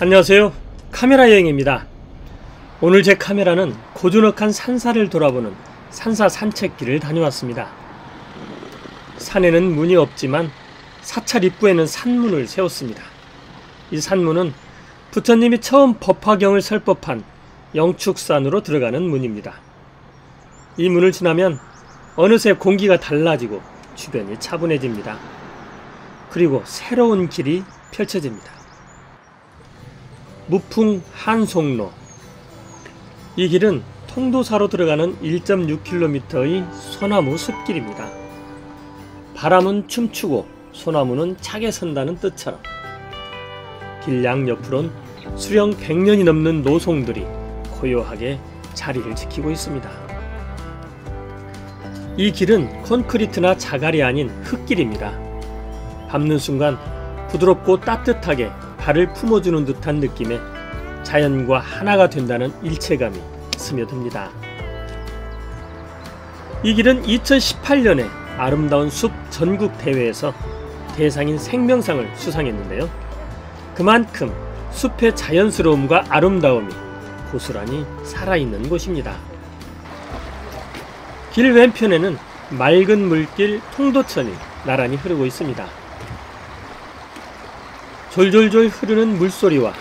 안녕하세요. 카메라 여행입니다. 오늘 제 카메라는 고즈넉한 산사를 돌아보는 산사 산책길을 다녀왔습니다. 산에는 문이 없지만 사찰 입구에는 산문을 세웠습니다. 이 산문은 부처님이 처음 법화경을 설법한 영축산으로 들어가는 문입니다. 이 문을 지나면 어느새 공기가 달라지고 주변이 차분해집니다. 그리고 새로운 길이 펼쳐집니다. 무풍 한송로. 이 길은 통도사로 들어가는 1.6km의 소나무 숲길입니다. 바람은 춤추고 소나무는 차게 선다는 뜻처럼 길 양옆으론 수령 100년이 넘는 노송들이 고요하게 자리를 지키고 있습니다. 이 길은 콘크리트나 자갈이 아닌 흙길입니다. 밟는 순간 부드럽고 따뜻하게 발을 품어주는 듯한 느낌에 자연과 하나가 된다는 일체감이 스며듭니다. 이 길은 2018년에 아름다운 숲 전국 대회에서 대상인 생명상을 수상했는데요. 그만큼 숲의 자연스러움과 아름다움이 고스란히 살아있는 곳입니다. 길 왼편에는 맑은 물길 통도천이 나란히 흐르고 있습니다. 졸졸졸 흐르는 물소리와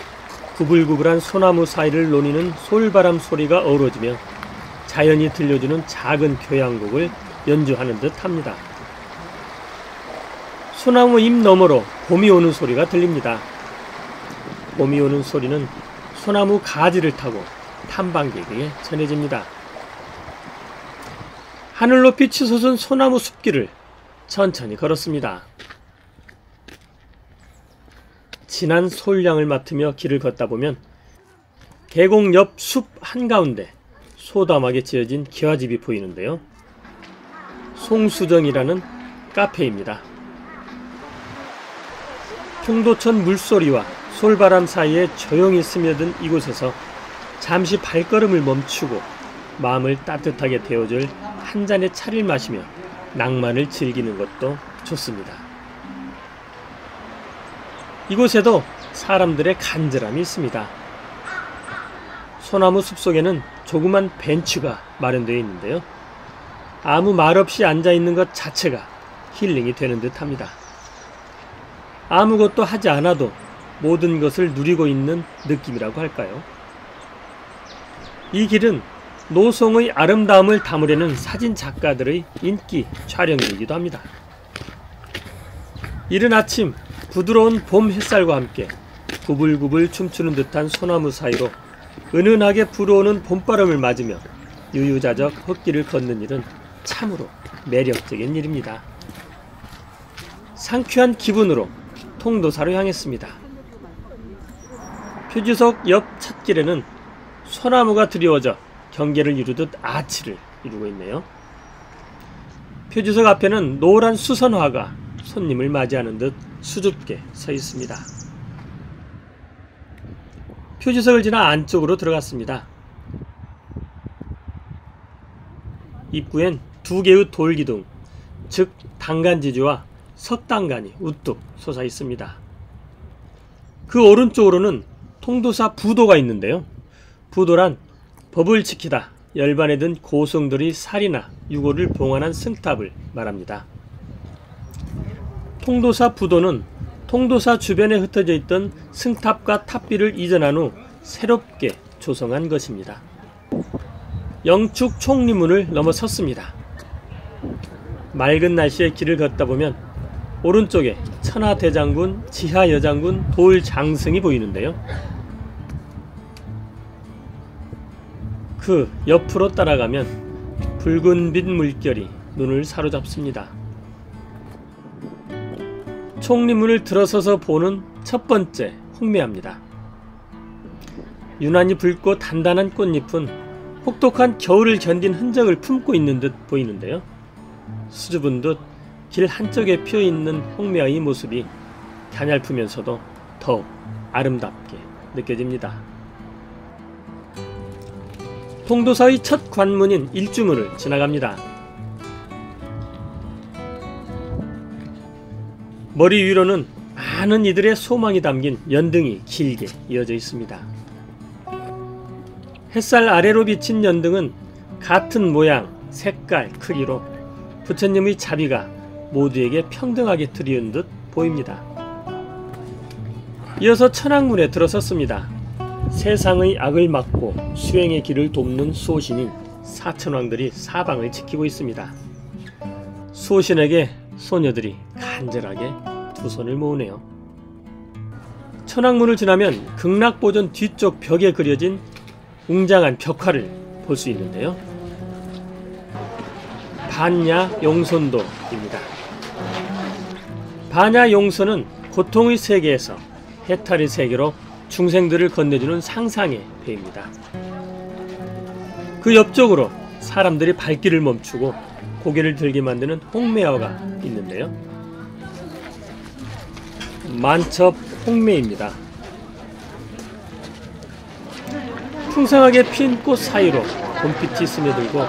구불구불한 소나무 사이를 노니는 솔바람 소리가 어우러지며 자연이 들려주는 작은 교향곡을 연주하는 듯 합니다. 소나무 잎 너머로 봄이 오는 소리가 들립니다. 봄이 오는 소리는 소나무 가지를 타고 탐방객에게 전해집니다. 하늘 높이 치솟은 소나무 숲길을 천천히 걸었습니다. 진한 솔향을 맡으며 길을 걷다 보면 계곡 옆 숲 한가운데 소담하게 지어진 기와집이 보이는데요. 송수정이라는 카페입니다. 통도천 물소리와 솔바람 사이에 조용히 스며든 이곳에서 잠시 발걸음을 멈추고 마음을 따뜻하게 데워줄 한 잔의 차를 마시며 낭만을 즐기는 것도 좋습니다. 이곳에도 사람들의 간절함이 있습니다. 소나무 숲속에는 조그만 벤치가 마련되어 있는데요. 아무 말 없이 앉아있는 것 자체가 힐링이 되는 듯 합니다. 아무것도 하지 않아도 모든 것을 누리고 있는 느낌이라고 할까요? 이 길은 노송의 아름다움을 담으려는 사진 작가들의 인기 촬영지이기도 합니다. 이른 아침 부드러운 봄 햇살과 함께 구불구불 춤추는 듯한 소나무 사이로 은은하게 불어오는 봄바람을 맞으며 유유자적 흙길을 걷는 일은 참으로 매력적인 일입니다. 상쾌한 기분으로 통도사로 향했습니다. 표지석 옆 찻길에는 소나무가 드리워져 경계를 이루듯 아치를 이루고 있네요. 표지석 앞에는 노란 수선화가 손님을 맞이하는 듯 수줍게 서 있습니다. 표지석을 지나 안쪽으로 들어갔습니다. 입구엔 두 개의 돌기둥, 즉 당간지주와 석당간이 우뚝 솟아 있습니다. 그 오른쪽으로는 통도사 부도가 있는데요. 부도란 법을 지키다 열반에 든 고승들이 살이나 유고를 봉안한 승탑을 말합니다. 통도사 부도는 통도사 주변에 흩어져 있던 승탑과 탑비를 이전한 후 새롭게 조성한 것입니다. 영축 총리문을 넘어섰습니다. 맑은 날씨에 길을 걷다 보면 오른쪽에 천하대장군, 지하여장군, 돌장승이 보이는데요. 그 옆으로 따라가면 붉은빛 물결이 눈을 사로잡습니다. 총리문을 들어서서 보는 첫 번째 홍매화입니다. 유난히 붉고 단단한 꽃잎은 혹독한 겨울을 견딘 흔적을 품고 있는 듯 보이는데요. 수줍은 듯 길 한쪽에 피어있는 홍매화의 모습이 가냘프면서도 더욱 아름답게 느껴집니다. 통도사의 첫 관문인 일주문을 지나갑니다. 머리 위로는 많은 이들의 소망이 담긴 연등이 길게 이어져 있습니다. 햇살 아래로 비친 연등은 같은 모양, 색깔, 크기로 부처님의 자비가 모두에게 평등하게 드리운 듯 보입니다. 이어서 천왕문에 들어섰습니다. 세상의 악을 막고 수행의 길을 돕는 수호신인 사천왕들이 사방을 지키고 있습니다. 수호신에게 소녀들이 간절하게 두 손을 모으네요. 천왕문을 지나면 극락보전 뒤쪽 벽에 그려진 웅장한 벽화를 볼 수 있는데요. 반야용선도입니다. 반야용선은 고통의 세계에서 해탈의 세계로 중생들을 건네주는 상상의 배입니다. 그 옆쪽으로 사람들이 발길을 멈추고 고개를 들게 만드는 홍매화가 있는데요. 만첩 홍매입니다. 풍성하게 핀 꽃 사이로 봄빛이 스며들고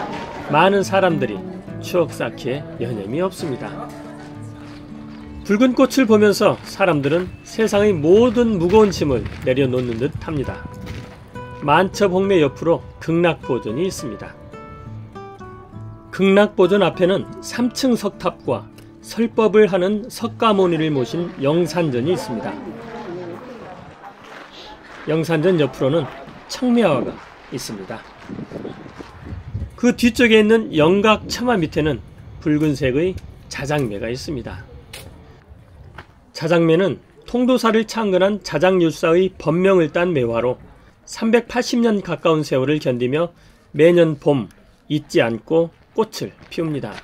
많은 사람들이 추억 쌓기에 여념이 없습니다. 붉은 꽃을 보면서 사람들은 세상의 모든 무거운 짐을 내려놓는 듯 합니다. 만첩 홍매 옆으로 극락보전이 있습니다. 극락보전 앞에는 3층 석탑과 설법을 하는 석가모니를 모신 영산전이 있습니다. 영산전 옆으로는 청매화가 있습니다. 그 뒤쪽에 있는 영각 처마 밑에는 붉은색의 자장매가 있습니다. 자장매는 통도사를 창건한 자장율사의 법명을 딴 매화로 380년 가까운 세월을 견디며 매년 봄 잊지 않고 꽃을 피웁니다.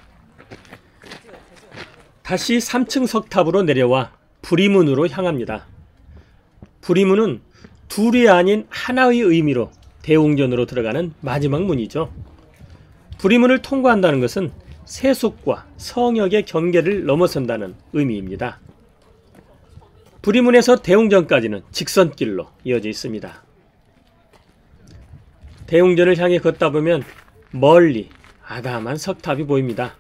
다시 3층 석탑으로 내려와 부리문으로 향합니다. 부리문은 둘이 아닌 하나의 의미로 대웅전으로 들어가는 마지막 문이죠. 부리문을 통과한다는 것은 세속과 성역의 경계를 넘어선다는 의미입니다. 부리문에서 대웅전까지는 직선길로 이어져 있습니다. 대웅전을 향해 걷다 보면 멀리 아담한 석탑이 보입니다.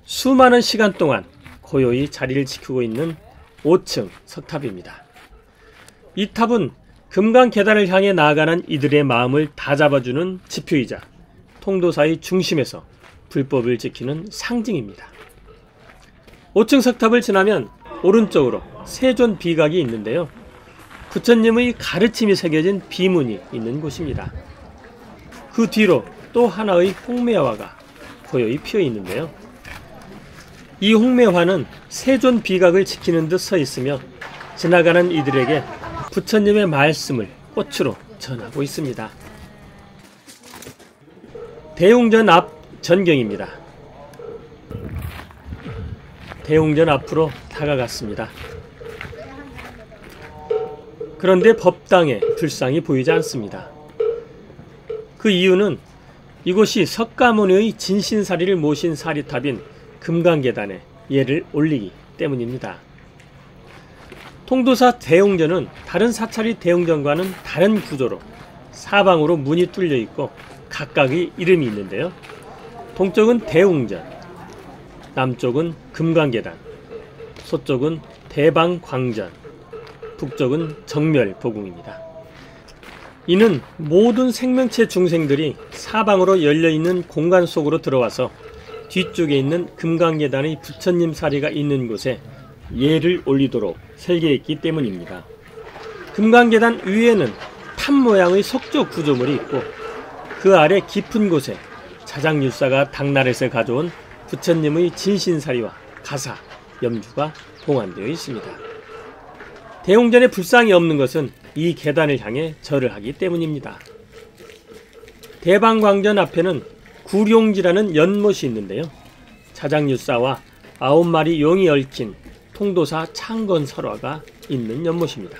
수많은 시간 동안 고요히 자리를 지키고 있는 5층 석탑입니다. 이 탑은 금강 계단을 향해 나아가는 이들의 마음을 다잡아주는 지표이자 통도사의 중심에서 불법을 지키는 상징입니다. 5층 석탑을 지나면 오른쪽으로 세존 비각이 있는데요. 부처님의 가르침이 새겨진 비문이 있는 곳입니다. 그 뒤로 또 하나의 홍매화가 고요히 피어 있는데요. 이 홍매화는 세존 비각을 지키는 듯 서 있으며 지나가는 이들에게 부처님의 말씀을 꽃으로 전하고 있습니다. 대웅전 앞 전경입니다. 대웅전 앞으로 다가갔습니다. 그런데 법당에 불상이 보이지 않습니다. 그 이유는 이곳이 석가모니의 진신사리를 모신 사리탑인 금강계단에 예를 올리기 때문입니다. 통도사 대웅전은 다른 사찰의 대웅전과는 다른 구조로 사방으로 문이 뚫려 있고 각각의 이름이 있는데요. 동쪽은 대웅전, 남쪽은 금강계단, 서쪽은 대방광전, 북쪽은 정멸보궁입니다. 이는 모든 생명체 중생들이 사방으로 열려있는 공간 속으로 들어와서 뒤쪽에 있는 금강계단의 부처님 사리가 있는 곳에 예를 올리도록 설계했기 때문입니다. 금강계단 위에는 탑 모양의 석조 구조물이 있고 그 아래 깊은 곳에 자장율사가 당나라에서 가져온 부처님의 진신사리와 가사, 염주가 봉안되어 있습니다. 대웅전에 불상이 없는 것은 이 계단을 향해 절을 하기 때문입니다. 대방광전 앞에는 구룡지라는 연못이 있는데요. 자장율사와 9마리 용이 얽힌 통도사 창건설화가 있는 연못입니다.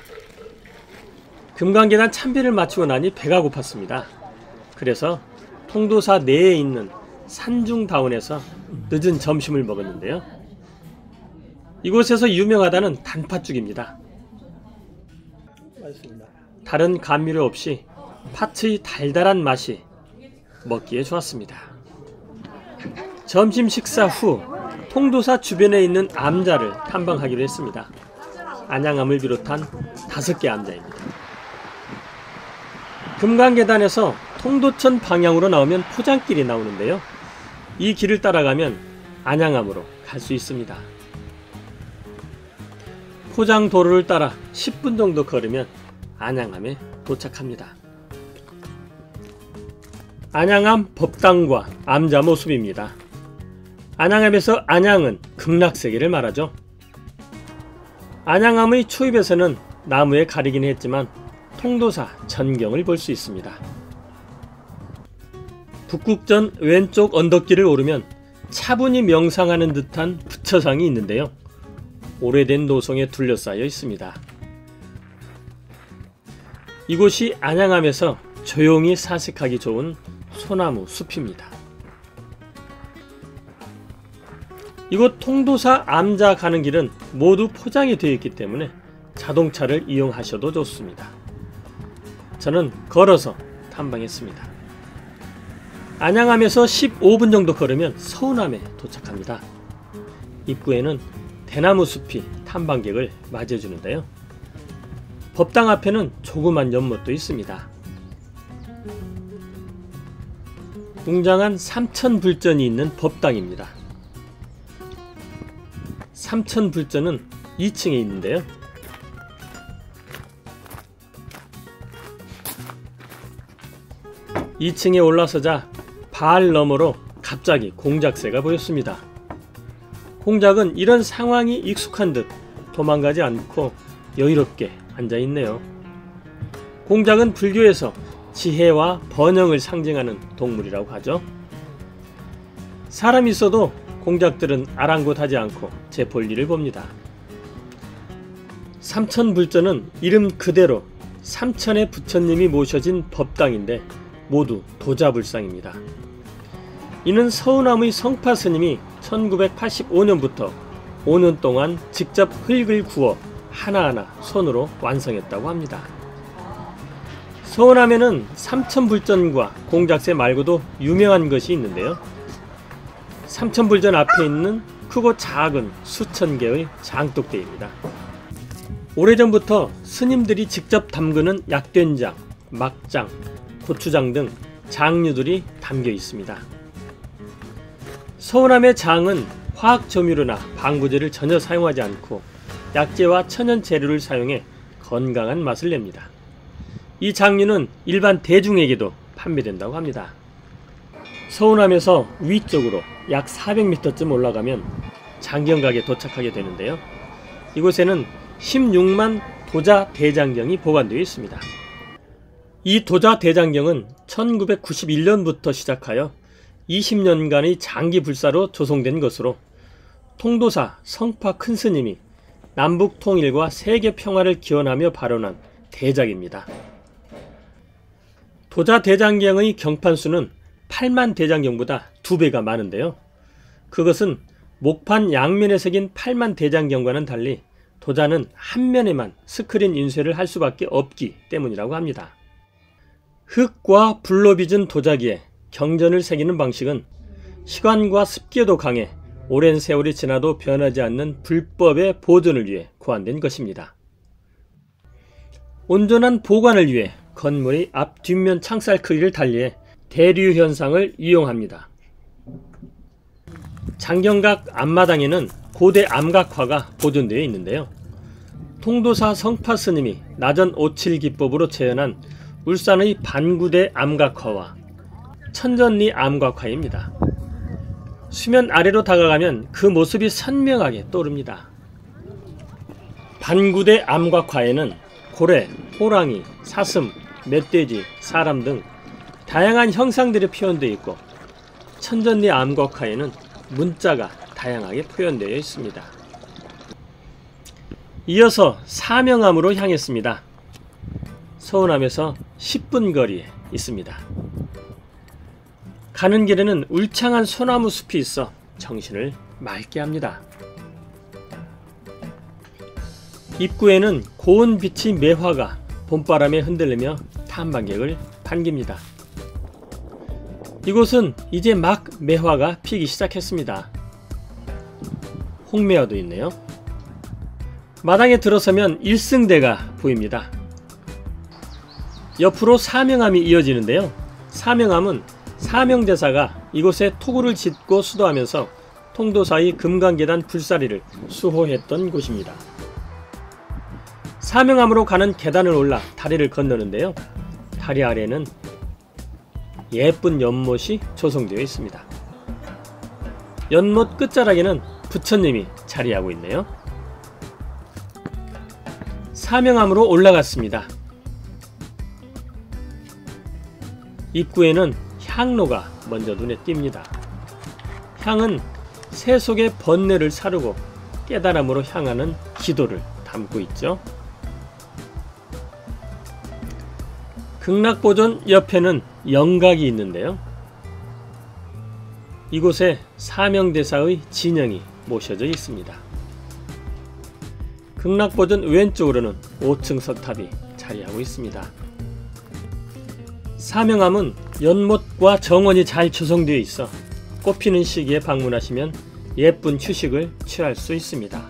금강계단 참배를 마치고 나니 배가 고팠습니다. 그래서 통도사 내에 있는 산중다운에서 늦은 점심을 먹었는데요. 이곳에서 유명하다는 단팥죽입니다. 맛있습니다. 다른 감미료 없이 팥의 달달한 맛이 먹기에 좋았습니다. 점심 식사 후 통도사 주변에 있는 암자를 탐방하기로 했습니다. 안양암을 비롯한 5개 암자입니다. 금강계단에서 통도천 방향으로 나오면 포장길이 나오는데요. 이 길을 따라가면 안양암으로 갈 수 있습니다. 포장도로를 따라 10분 정도 걸으면 안양암에 도착합니다. 안양암 법당과 암자 모습입니다. 안양암에서 안양은 극락세계를 말하죠. 안양암의 초입에서는 나무에 가리긴 했지만 통도사 전경을 볼 수 있습니다. 북극전 왼쪽 언덕길을 오르면 차분히 명상하는 듯한 부처상이 있는데요. 오래된 노송에 둘러싸여 있습니다. 이곳이 안양암에서 조용히 사색하기 좋은 소나무 숲입니다. 이곳 통도사 암자 가는 길은 모두 포장이 되어 있기 때문에 자동차를 이용하셔도 좋습니다. 저는 걸어서 탐방했습니다. 안양암에서 15분 정도 걸으면 서운암에 도착합니다. 입구에는 대나무 숲이 탐방객을 맞이해주는데요. 법당 앞에는 조그만 연못도 있습니다. 웅장한 삼천불전이 있는 법당입니다. 삼천불전은 2층에 있는데요. (2층에) 올라서자 발 너머로 갑자기 공작새가 보였습니다. 공작은 이런 상황이 익숙한 듯 도망가지 않고 여유롭게 앉아있네요. 공작은 불교에서 지혜와 번영을 상징하는 동물이라고 하죠. 사람이 있어도 공작들은 아랑곳하지 않고 제 볼일을 봅니다. 삼천불전은 이름 그대로 삼천의 부처님이 모셔진 법당인데 모두 도자불상입니다. 이는 서운암의 성파스님이 1985년부터 5년 동안 직접 흙을 구워 하나하나 손으로 완성했다고 합니다. 서운암에는 삼천불전과 공작새 말고도 유명한 것이 있는데요. 삼천불전 앞에 있는 크고 작은 수천 개의 장독대입니다. 오래전부터 스님들이 직접 담그는 약된장, 막장, 고추장 등 장류들이 담겨 있습니다. 서운암의 장은 화학조미료나 방부제를 전혀 사용하지 않고 약재와 천연 재료를 사용해 건강한 맛을 냅니다. 이 장류는 일반 대중에게도 판매된다고 합니다. 서운암에서 위쪽으로 약 400m쯤 올라가면 장경각에 도착하게 되는데요. 이곳에는 16만 도자 대장경이 보관되어 있습니다. 이 도자 대장경은 1991년부터 시작하여 20년간의 장기 불사로 조성된 것으로 통도사 성파 큰스님이 남북 통일과 세계 평화를 기원하며 발언한 대작입니다. 도자 대장경의 경판수는 8만 대장경보다 2배가 많은데요. 그것은 목판 양면에 새긴 8만 대장경과는 달리 도자는 한 면에만 스크린 인쇄를 할 수밖에 없기 때문이라고 합니다. 흙과 불로 빚은 도자기에 경전을 새기는 방식은 시간과 습기에도 강해 오랜 세월이 지나도 변하지 않는 불법의 보존을 위해 고안된 것입니다. 온전한 보관을 위해 건물의 앞 뒷면 창살 크기를 달리해 대류 현상을 이용합니다. 장경각 앞마당에는 고대 암각화가 보존되어 있는데요. 통도사 성파 스님이 나전 57 기법으로 재현한 울산의 반구대 암각화와 천전리 암각화입니다. 수면 아래로 다가가면 그 모습이 선명하게 떠오릅니다. 반구대 암각화에는 고래, 호랑이, 사슴, 멧돼지, 사람 등 다양한 형상들이 표현되어 있고 천전리 암각화에는 문자가 다양하게 표현되어 있습니다. 이어서 사명암으로 향했습니다. 서운암에서 10분 거리에 있습니다. 가는 길에는 울창한 소나무 숲이 있어 정신을 맑게 합니다. 입구에는 고운 빛의 매화가 봄바람에 흔들리며 탐방객을 반깁니다. 이곳은 이제 막 매화가 피기 시작했습니다. 홍매화도 있네요. 마당에 들어서면 일승대가 보입니다. 옆으로 사명함이 이어지는데요. 사명함은 사명대사가 이곳에 토구를 짓고 수도하면서 통도사의 금강계단 불사리를 수호했던 곳입니다. 사명함으로 가는 계단을 올라 다리를 건너는데요. 다리 아래는 예쁜 연못이 조성되어 있습니다. 연못 끝자락에는 부처님이 자리하고 있네요. 사명함으로 올라갔습니다. 입구에는 향로가 먼저 눈에 띕니다. 향은 새 속의 번뇌를 사르고 깨달음으로 향하는 기도를 담고 있죠. 극락보존 옆에는 영각이 있는데요. 이곳에 사명대사의 진영이 모셔져 있습니다. 극락보존 왼쪽으로는 5층 석탑이 자리하고 있습니다. 사명함은 연못과 정원이 잘 조성되어 있어 꽃피는 시기에 방문하시면 예쁜 휴식을 취할 수 있습니다.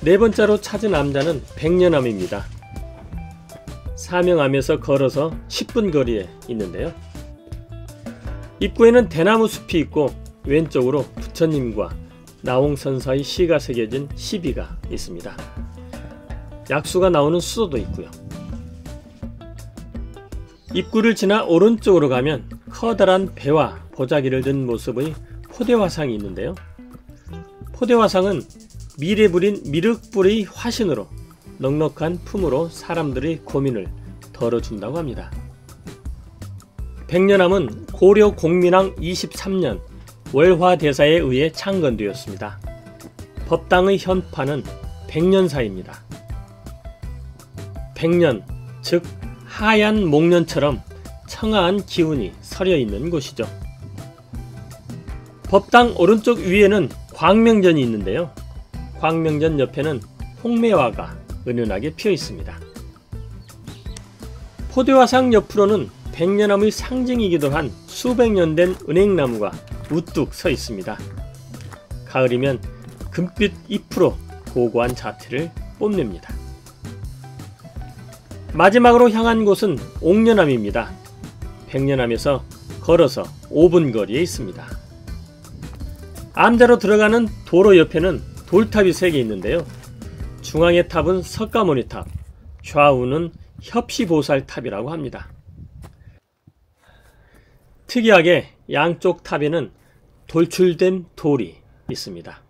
네 번째로 찾은 암자는 백년암입니다. 사명암에서 걸어서 10분 거리에 있는데요. 입구에는 대나무 숲이 있고 왼쪽으로 부처님과 나홍선사의 시가 새겨진 시비가 있습니다. 약수가 나오는 수도도 있고요. 입구를 지나 오른쪽으로 가면 커다란 배와 보자기를 든 모습의 포대화상이 있는데요. 포대화상은 밀에 부린 미륵불의 화신으로 넉넉한 품으로 사람들의 고민을 덜어준다고 합니다. 백년암은 고려 공민왕 23년 월화대사에 의해 창건되었습니다. 법당의 현판은 백년사입니다. 백년, 즉 하얀 목련처럼 청아한 기운이 서려있는 곳이죠. 법당 오른쪽 위에는 광명전이 있는데요. 광명전 옆에는 홍매화가 은은하게 피어 있습니다. 포대화상 옆으로는 백년암의 상징이기도 한 수백 년 된 은행나무가 우뚝 서 있습니다. 가을이면 금빛 잎으로 고고한 자태를 뽐냅니다. 마지막으로 향한 곳은 옥련암입니다. 백년암에서 걸어서 5분 거리에 있습니다. 암자로 들어가는 도로 옆에는 돌탑이 3개 있는데요. 중앙의 탑은 석가모니탑, 좌우는 협시보살탑이라고 합니다. 특이하게 양쪽 탑에는 돌출된 돌이 있습니다.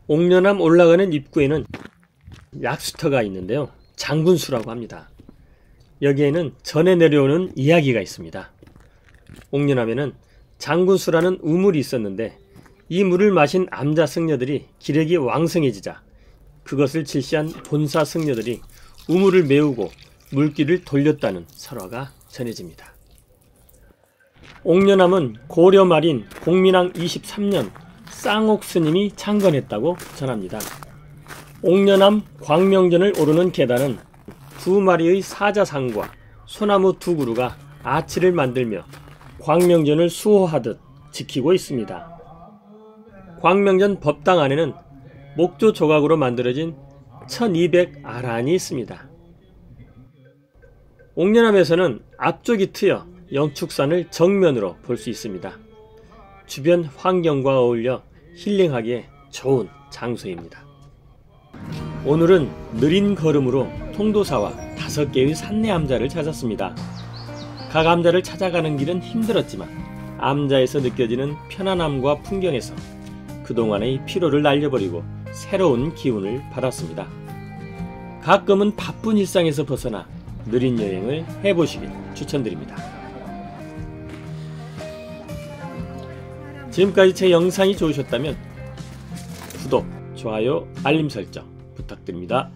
옥련암 올라가는 입구에는 약수터가 있는데요. 장군수라고 합니다. 여기에는 전해 내려오는 이야기가 있습니다. 옥련암에는 장군수라는 우물이 있었는데 이 물을 마신 암자 승려들이 기력이 왕성해지자 그것을 질시한 본사 승려들이 우물을 메우고 물길을 돌렸다는 설화가 전해집니다. 옥련암은 고려 말인 공민왕 23년 쌍옥스님이 창건했다고 전합니다. 옥련암 광명전을 오르는 계단은 2마리의 사자상과 소나무 2그루가 아치를 만들며 광명전을 수호하듯 지키고 있습니다. 광명전 법당 안에는 목조 조각으로 만들어진 1200 아란이 있습니다. 옥련암에서는 앞쪽이 트여 영축산을 정면으로 볼 수 있습니다. 주변 환경과 어울려 힐링하기에 좋은 장소입니다. 오늘은 느린 걸음으로 통도사와 5개의 산내 암자를 찾았습니다. 각 암자를 찾아가는 길은 힘들었지만 암자에서 느껴지는 편안함과 풍경에서 그동안의 피로를 날려버리고 새로운 기운을 받았습니다. 가끔은 바쁜 일상에서 벗어나 느린 여행을 해보시길 추천드립니다. 지금까지 제 영상이 좋으셨다면 구독, 좋아요, 알림 설정 부탁드립니다.